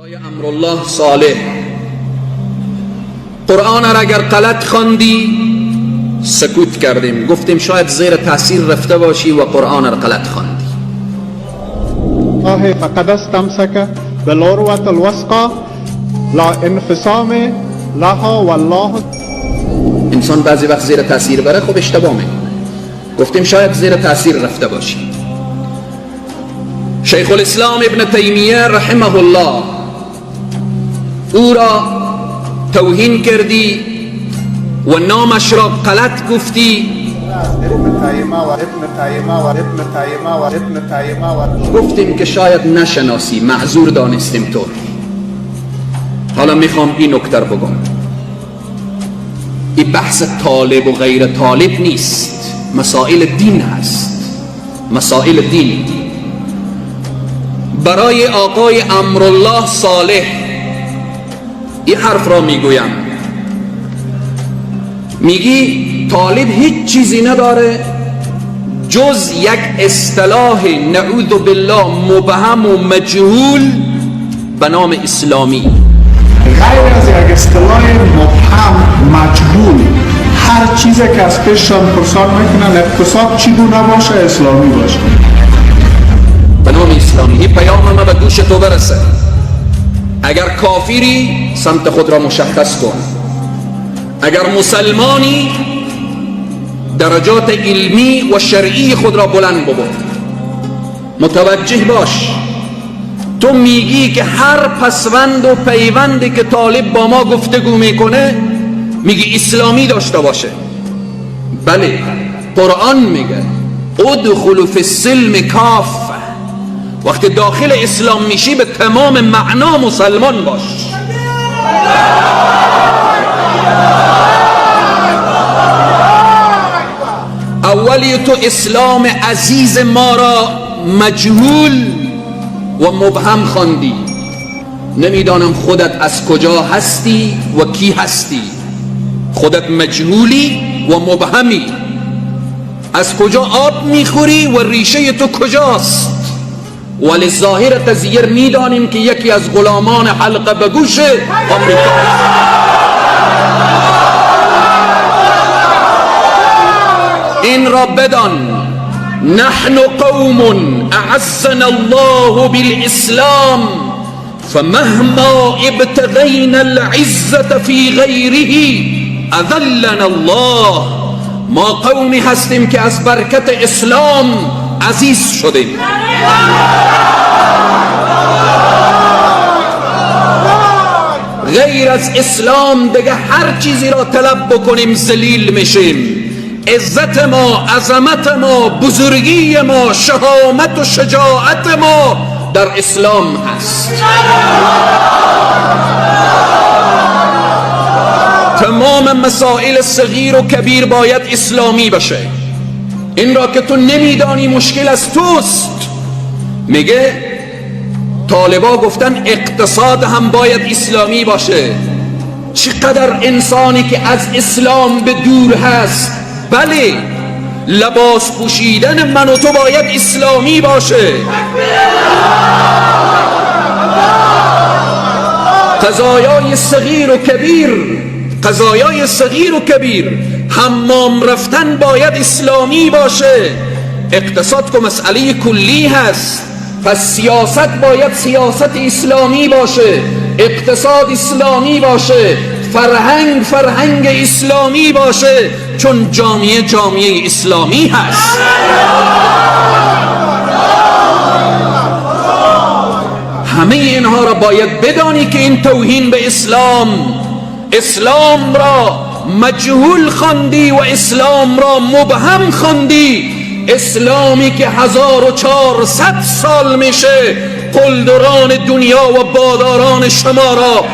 امرالله صالح قرآن را اگر غلط خواندی سکوت کردیم، گفتیم شاید زیر تاثیر رفته باشی و قرآن را غلط خواندی. الله فقد استمسك بالعروة الوثقى لا انفصام لها والله. انسان بعضی وقت زیر تاثیر بره خب اشتباه میکنه، گفتیم شاید زیر تاثیر رفته باشی. شیخ الاسلام ابن تیمیه رحمه الله او را توهین کردی و نامش را غلط گفتی، گفتیم که شاید نشناسی، معذور دانستیم تو. حالا میخوام این نکته رو بگم، این بحث طالب و غیر طالب نیست، مسائل دین هست، مسائل دین. برای آقای امرالله صالح این حرف را میگویم، میگی طالب هیچ چیزی نداره جز یک اصطلاح نعوذ بالله مبهم و مجهول به نام اسلامی. غیر از یک اصطلاح مبهم مجهول هر چیزی که از پیششان پرسان میکنن اقتصاد چگونه باشه اسلامی باشه، به نام اسلامی. این پیام ما به گوش تو برسه. اگر کافری سمت خود را مشخص کن، اگر مسلمانی درجات علمی و شرعی خود را بلند ببر. متوجه باش، تو میگی که هر پسوند و پیوندی که طالب با ما گفتگو میکنه میگی اسلامی داشته باشه. بله، قرآن میگه ادخلوا فی السلم کافه، وقتی داخل اسلام میشی به تمام معنا مسلمان باش. اولی تو اسلام عزیز ما را مجهول و مبهم خواندی، نمیدانم خودت از کجا هستی و کی هستی. خودت مجهولی و مبهمی، از کجا آب میخوری و ریشه تو کجاست. ولی ظاهر تزیر میدانیم که یکی از غلامان حلقه به گوش آمریکا. این را بدان، نحن قوم اعزنا الله بالاسلام فمهما ابتغینا العزة فی غیره اذلنا الله. ما قومی هستیم که از برکت اسلام عزیز شدیم. غیر از اسلام دیگه هر چیزی را طلب بکنیم ذلیل میشیم. عزت ما، عظمت ما، بزرگی ما، شهامت و شجاعت ما در اسلام هست. تمام مسائل صغیر و کبیر باید اسلامی باشه. این را که تو نمیدانی مشکل از توست. میگه طالبا گفتن اقتصاد هم باید اسلامی باشه. چقدر انسانی که از اسلام به دور هست. بله، لباس پوشیدن من و تو باید اسلامی باشه. قضایای صغیر و کبیر، قضایای صغیر و کبیر، حمام رفتن باید اسلامی باشه. اقتصاد که مسئله کلی هست، پس سیاست باید سیاست اسلامی باشه، اقتصاد اسلامی باشه، فرهنگ فرهنگ اسلامی باشه، چون جامعه جامعه اسلامی هست. همه اینها را باید بدانی که این توهین به اسلام را مجهول خواندی و اسلام را مبهم خواندی. اسلامی که 1400 سال میشه قلدران دنیا و باداران شما را،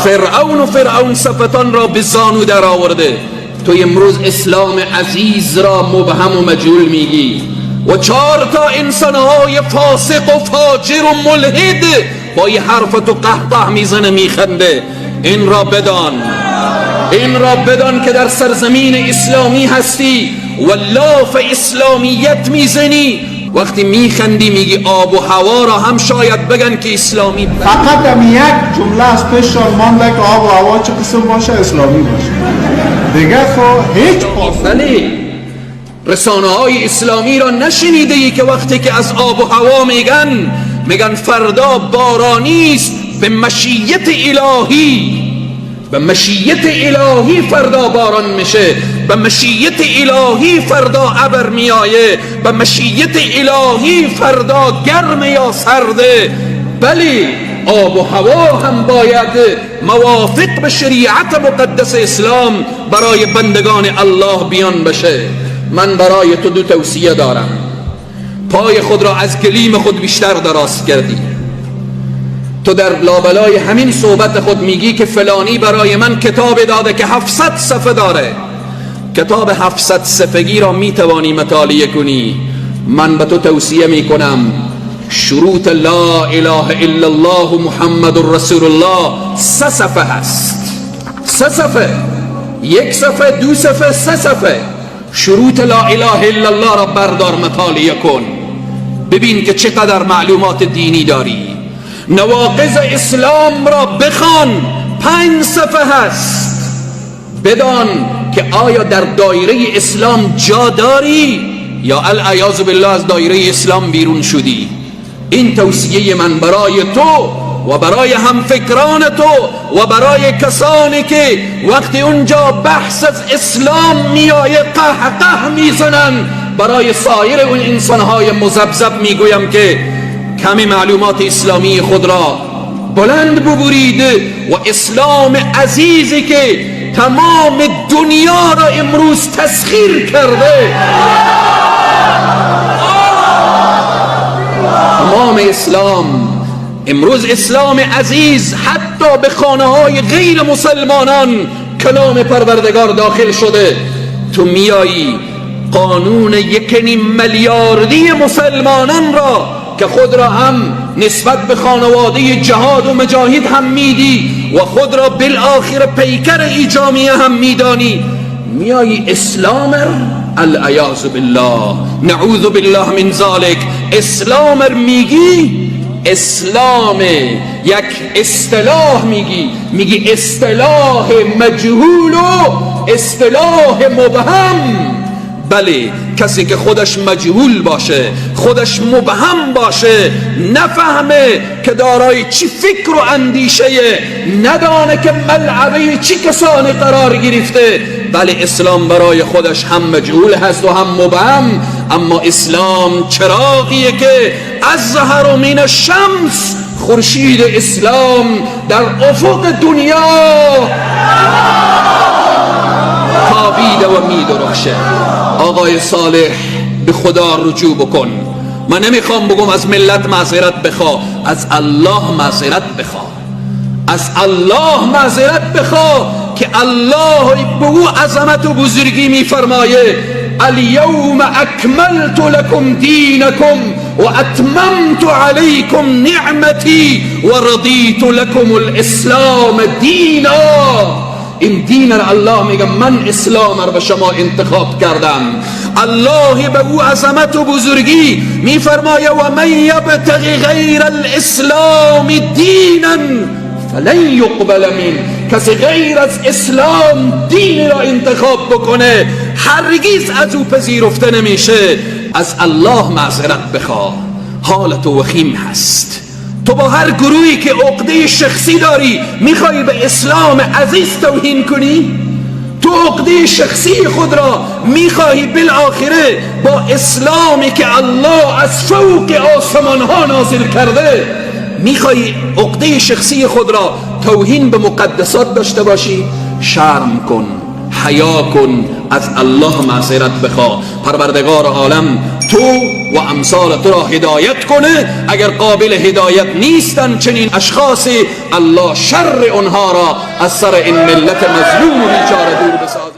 فرعون و فرعون صفتان را به زانو در آورده. تو امروز اسلام عزیز را مبهم و مجهول میگی و 4 تا انسانهای فاسق و فاجر و ملحد با یه حرفت و قهقه میزنه میخنده. این را بدان که در سرزمین اسلامی هستی و لاف اسلامیت میزنی وقتی میخندی میگی آب و هوا را هم شاید بگن که اسلامی. فقط هم یک جمله از پیششان مانده که آب و هوا چه قسم باشه اسلامی باشه، دیگه خب هیچ پاسخ. بله، رسانه های اسلامی را نشنیده ای که وقتی که از آب و هوا میگن فردا بارانی است به مشیت الهی، به مشیت الهی فردا باران میشه، به مشیت الهی فردا ابر میآیه، به مشیت الهی فردا گرم یا سرده. بله، آب و هوا هم باید موافق به شریعت مقدس اسلام برای بندگان الله بیان بشه. من برای تو دو توصیه دارم. پای خود را از گلیم خود بیشتر دراز کردی. تو در لابلای همین صحبت خود میگی که فلانی برای من کتاب داده که 700 صفحه داره. کتاب 700 صفحگی را میتوانی مطالعه کنی. من به تو توصیه میکنم شروط لا اله الا الله محمد رسول الله 3 صفحه هست. 3 صفحه، 1 صفحه، 2 صفحه، 3 صفحه. شروط لا اله الا الله را بردار مطالعه کن، ببین که چقدر معلومات دینی داری. نواقض اسلام را بخوان، 5 صفحه هست. بدان که آیا در دایره اسلام جا داری یا العیاذ بالله از دایره اسلام بیرون شدی. این توصیه من برای تو و برای همفکران تو و برای کسانی که وقتی اونجا بحث از اسلام میآید قهقه میزنن. برای سایر اون انسانهای مذبذب میگویم که کمی معلومات اسلامی خود را بلند ببرید و اسلام عزیزی که تمام دنیا را امروز تسخیر کرده، تمام اسلام امروز اسلام عزیز حتی به خانه های غیر مسلمانان کلام پروردگار داخل شده. تو میایی قانون 1.5 میلیاردی مسلمانان را که خود را هم نسبت به خانواده جهاد و مجاهد هم میدی و خود را بالآخر پیکر ایجامیه هم میدانی، میایی اسلام العیاذ بالله نعوذ بالله من ذلک اسلام میگی. اسلام یک اصطلاح میگی اصطلاح مجهول و اصطلاح مبهم. بله، کسی که خودش مجهول باشه، خودش مبهم باشه، نفهمه که دارای چی فکر و اندیشه، ندانه که ملعبه چی کسانی قرار گرفته. بله، اسلام برای خودش هم مجهول هست و هم مبهم. اما اسلام چراغیه که ازهر من الشمس، خورشید اسلام در افق دنیا تابیده و میدرخشه. آقای صالح، به خدا رجوع بکن. من نمیخوام بگم از ملت معذرت بخوا، از الله معذرت بخوا، از الله معذرت بخوا که الله به او عظمت و بزرگی میفرمایه الیوم اکملت لکم دینکم و اتممت علیکم نعمتی و رضیت لکم الاسلام دینا. این دین را الله میگه من اسلام را به شما انتخاب کردم. الله به او عظمت و بزرگی میفرمایه و من یبتغی غیر الاسلام دینا فلن یقبل من. کسی غیر از اسلام دین را انتخاب بکنه هرگز از او پذیرفته نمیشه. از الله معذرت بخواه، حالت وخیم هست. تو با هر گروهی که عقده شخصی داری میخوای به اسلام عزیز توهین کنی؟ تو عقده شخصی خود را میخواهی بالآخره با اسلامی که الله از فوق آسمان ها نازل کرده، میخوای عقده شخصی خود را توهین به مقدسات داشته باشی؟ شرم کن، حیا کن، از الله معذرت بخواه. پروردگار عالم تو و امثال تو را هدایت کنه. اگر قابل هدایت نیستن چنین اشخاصی، الله شر اونها را از سر این ملت مظلوم و بیچاره دور بسازه.